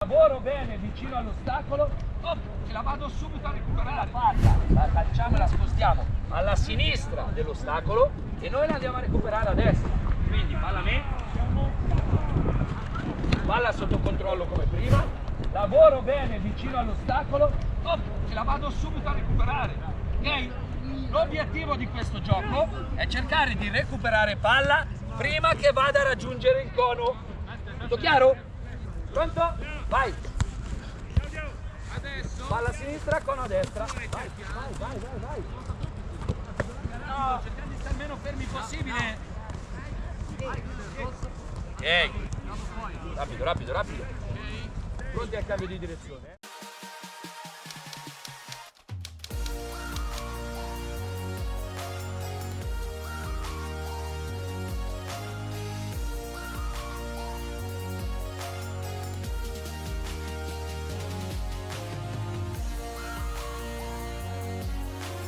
Lavoro bene vicino all'ostacolo, ce la vado subito a recuperare. La calciamo e la spostiamo alla sinistra dell'ostacolo e noi la andiamo a recuperare a destra. Quindi palla a me, palla sotto controllo come prima, lavoro bene vicino all'ostacolo, ce la vado subito a recuperare. Ok? L'obiettivo di questo gioco è cercare di recuperare palla prima che vada a raggiungere il cono. Tutto chiaro? Pronto? Vai! Adesso. Palla a sinistra, cono a destra. Vai. No, cercate di stare meno fermi possibile. Ok. Rapido. Pronti al cambio di direzione.